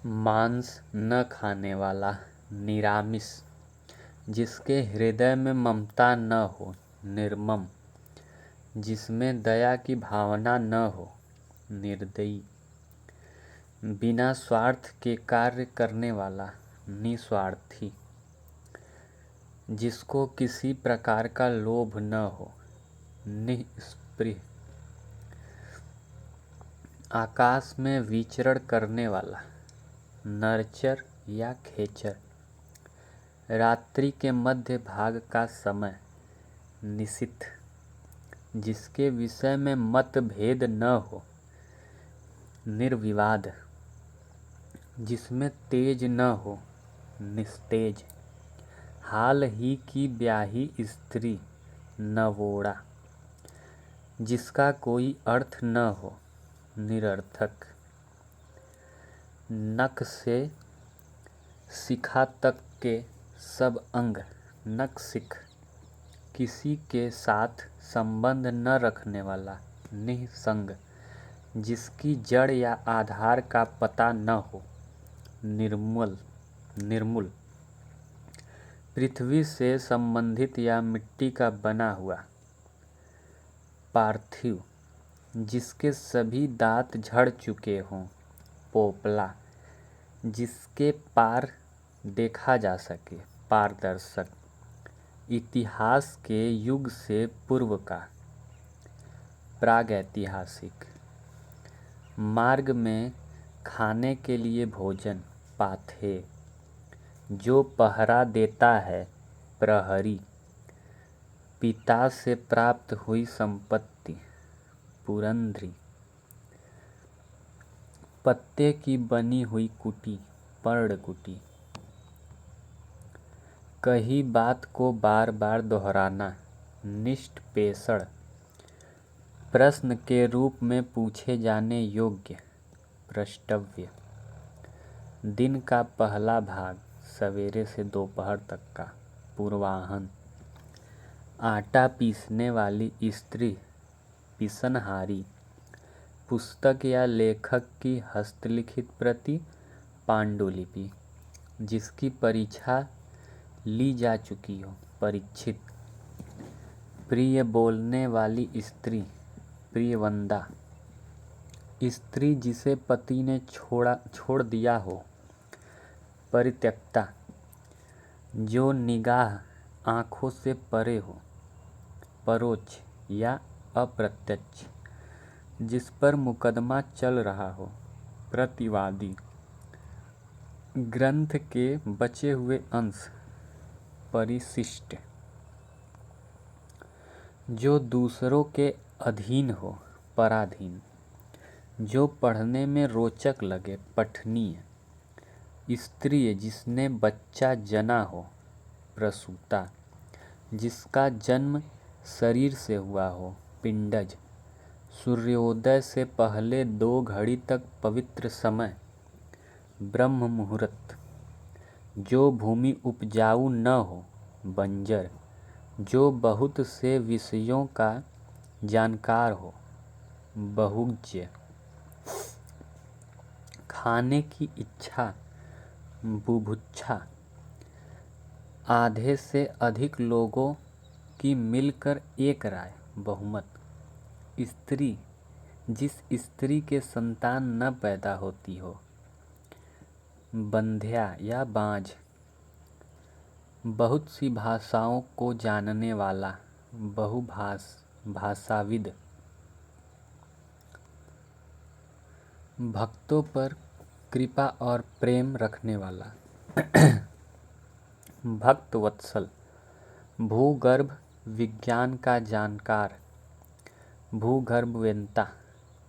मांस न खाने वाला निरामिष, जिसके हृदय में ममता न हो, निर्मम, जिसमें दया की भावना न हो, निर्दयी, बिना स्वार्थ के कार्य करने वाला निस्वार्थी, जिसको किसी प्रकार का लोभ न हो, निस्पृह, आकाश में विचरण करने वाला नरचर या खेचर, रात्रि के मध्य भाग का समय निशिथ, जिसके विषय में मतभेद न हो, निर्विवाद, जिसमें तेज न हो, निस्तेज, हाल ही की ब्याही स्त्री, नवोड़ा, जिसका कोई अर्थ न हो, निरर्थक, नख से शिखा तक के सब अंग नखशिख, किसी के साथ संबंध न रखने वाला निःसंग, जिसकी जड़ या आधार का पता न हो, निर्मूल, पृथ्वी से संबंधित या मिट्टी का बना हुआ, पार्थिव, जिसके सभी दांत झड़ चुके हों, पोपला, जिसके पार देखा जा सके, पारदर्शक, इतिहास के युग से पूर्व का, प्रागैतिहासिक, मार्ग में खाने के लिए भोजन, पाथेय, जो पहरा देता है, प्रहरी, पिता से प्राप्त हुई संपत्ति, पुरंध्री, पत्ते की बनी हुई कुटी, पर्णकुटी, कही बात को बार बार दोहराना, निष्पेषण, प्रश्न के रूप में पूछे जाने योग्य, प्रष्टव्य, दिन का पहला भाग, सवेरे से दोपहर तक का, पूर्वाह्न, आटा पीसने वाली स्त्री, पिसनहारी, पुस्तक या लेखक की हस्तलिखित प्रति, पांडुलिपि, जिसकी परीक्षा ली जा चुकी हो, परीक्षित, प्रिय बोलने वाली स्त्री, प्रियवंदा, स्त्री जिसे पति ने छोड़ दिया हो, परित्यक्ता, जो निगाह आँखों से परे हो, परोक्ष या अप्रत्यक्ष, जिस पर मुकदमा चल रहा हो, प्रतिवादी, ग्रंथ के बचे हुए अंश, परिशिष्ट, जो दूसरों के अधीन हो, पराधीन, जो पढ़ने में रोचक लगे, पठनीय, स्त्री जिसने बच्चा जना हो, प्रसूता, जिसका जन्म शरीर से हुआ हो, पिंडज, सूर्योदय से पहले 2 घड़ी तक पवित्र समय, ब्रह्म मुहूर्त, जो भूमि उपजाऊ न हो, बंजर, जो बहुत से विषयों का जानकार हो, बहुज्य, खाने की इच्छा, बुभुक्षा, आधे से अधिक लोगों की मिलकर एक राय, बहुमत, स्त्री जिस स्त्री के संतान न पैदा होती हो, बंध्या या बांझ, बहुत सी भाषाओं को जानने वाला, भाषाविद, भक्तों पर कृपा और प्रेम रखने वाला, भक्त वत्सल, भूगर्भ विज्ञान का जानकार, भूगर्भवेत्ता,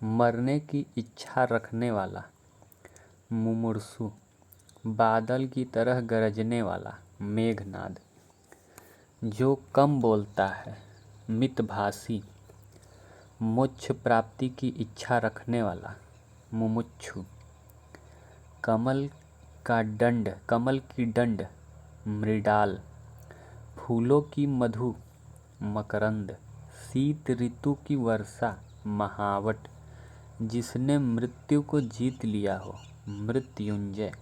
मरने की इच्छा रखने वाला, मुमुक्षु, बादल की तरह गरजने वाला, मेघनाद, जो कम बोलता है, मितभाषी, मोक्ष प्राप्ति की इच्छा रखने वाला, मुमुक्षु, कमल की डंड, मृडाल, फूलों की मधु, मकरंद, शीत ऋतु की वर्षा, महावट, जिसने मृत्यु को जीत लिया हो, मृत्युंजय।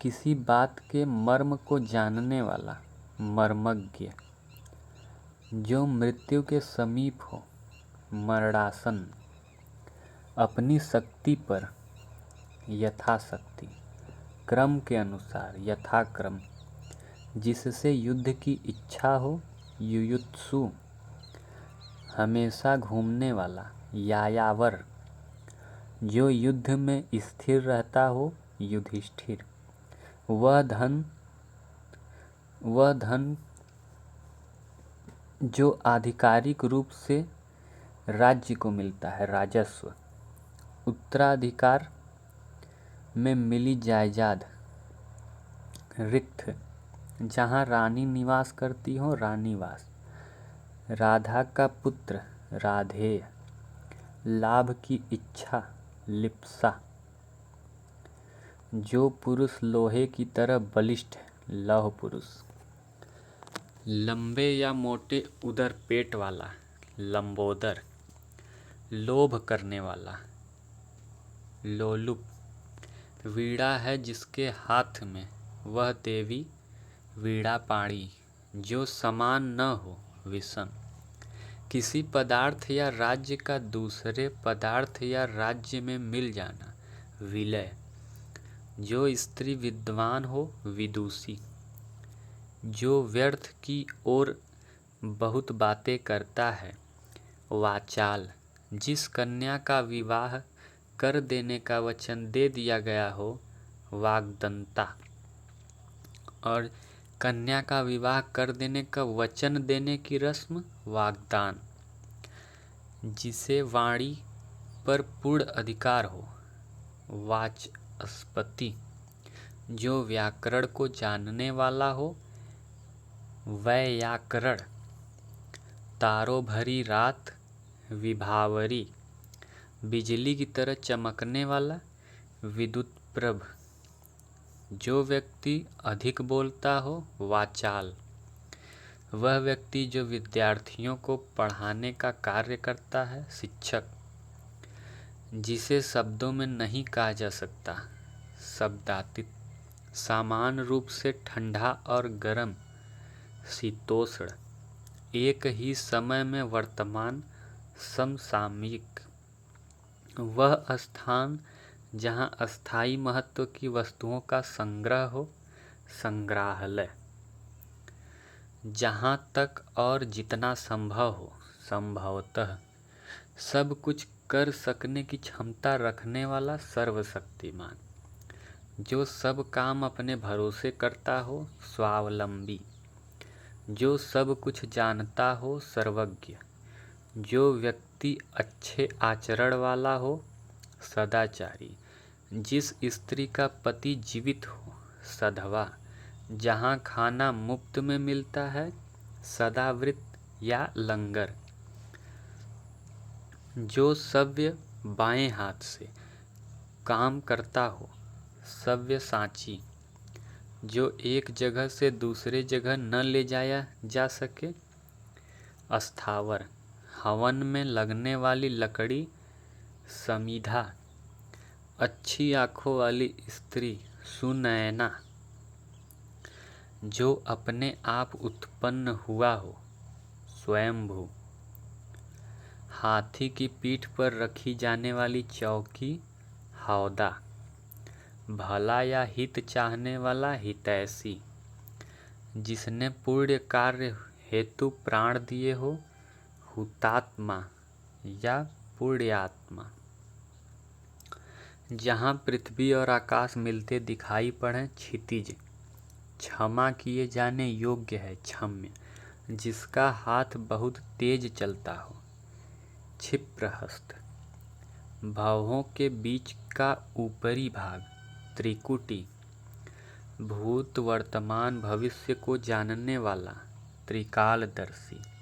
किसी बात के मर्म को जानने वाला मर्मज्ञ। जो मृत्यु के समीप हो मरणासन। अपनी शक्ति पर यथाशक्ति, क्रम के अनुसार यथाक्रम। जिससे युद्ध की इच्छा हो युयुत्सु। हमेशा घूमने वाला यायावर। जो युद्ध में स्थिर रहता हो युधिष्ठिर। वह धन जो आधिकारिक रूप से राज्य को मिलता है राजस्व। उत्तराधिकार में मिली जायदाद। रिक्त, जहाँ रानी निवास करती हो रानीवास। राधा का पुत्र राधेय। लाभ की इच्छा लिप्सा। जो पुरुष लोहे की तरह बलिष्ठ लौह पुरुष। लंबे या मोटे उदर पेट वाला लंबोदर। लोभ करने वाला लोलुप। वीणा है जिसके हाथ में वह देवी वीणा पाणी। जो समान न हो विषम। किसी पदार्थ या राज्य का दूसरे पदार्थ या राज्य में मिल जाना विलय। जो स्त्री विद्वान हो विदुषी। जो व्यर्थ की ओर बहुत बातें करता है वाचाल। जिस कन्या का विवाह कर देने का वचन दे दिया गया हो वाग्दंता। और कन्या का विवाह कर देने का वचन देने की रस्म वाग्दान। जिसे वाणी पर पूर्ण अधिकार हो वाचस्पति। जो व्याकरण को जानने वाला हो वैयाकरण। तारों भरी रात विभावरी। बिजली की तरह चमकने वाला विद्युत प्रभ। जो व्यक्ति अधिक बोलता हो वाचाल। वह व्यक्ति जो विद्यार्थियों को पढ़ाने का कार्य करता है शिक्षक। जिसे शब्दों में नहीं कहा जा सकता शब्दातीत। समान रूप से ठंडा और गर्म शीतोष्ण। एक ही समय में वर्तमान समसामयिक। वह स्थान जहाँ अस्थायी महत्व की वस्तुओं का संग्रह हो संग्रहालय। जहाँ तक और जितना संभव हो संभवतः। सब कुछ कर सकने की क्षमता रखने वाला सर्वशक्तिमान। जो सब काम अपने भरोसे करता हो स्वावलंबी। जो सब कुछ जानता हो सर्वज्ञ। जो व्यक्ति अच्छे आचरण वाला हो सदाचारी। जिस स्त्री का पति जीवित हो सधवा। जहाँ खाना मुफ्त में मिलता है सदावृत या लंगर। जो सव्य बाएं हाथ से काम करता हो सव्यसाची। जो एक जगह से दूसरे जगह न ले जाया जा सके अस्थावर। हवन में लगने वाली लकड़ी समिधा। अच्छी आँखों वाली स्त्री सुनैना। जो अपने आप उत्पन्न हुआ हो स्वयंभू। हाथी की पीठ पर रखी जाने वाली चौकी हौदा। भला या हित चाहने वाला हितैषी। जिसने पुण्य कार्य हेतु प्राण दिए हो हुतात्मा या पुण्यात्मा। जहाँ पृथ्वी और आकाश मिलते दिखाई पड़े क्षितिज। क्षमा किए जाने योग्य है क्षम्य। जिसका हाथ बहुत तेज चलता हो क्षिप्रहस्त। भवों के बीच का ऊपरी भाग त्रिकुटी। भूत वर्तमान भविष्य को जानने वाला त्रिकालदर्शी।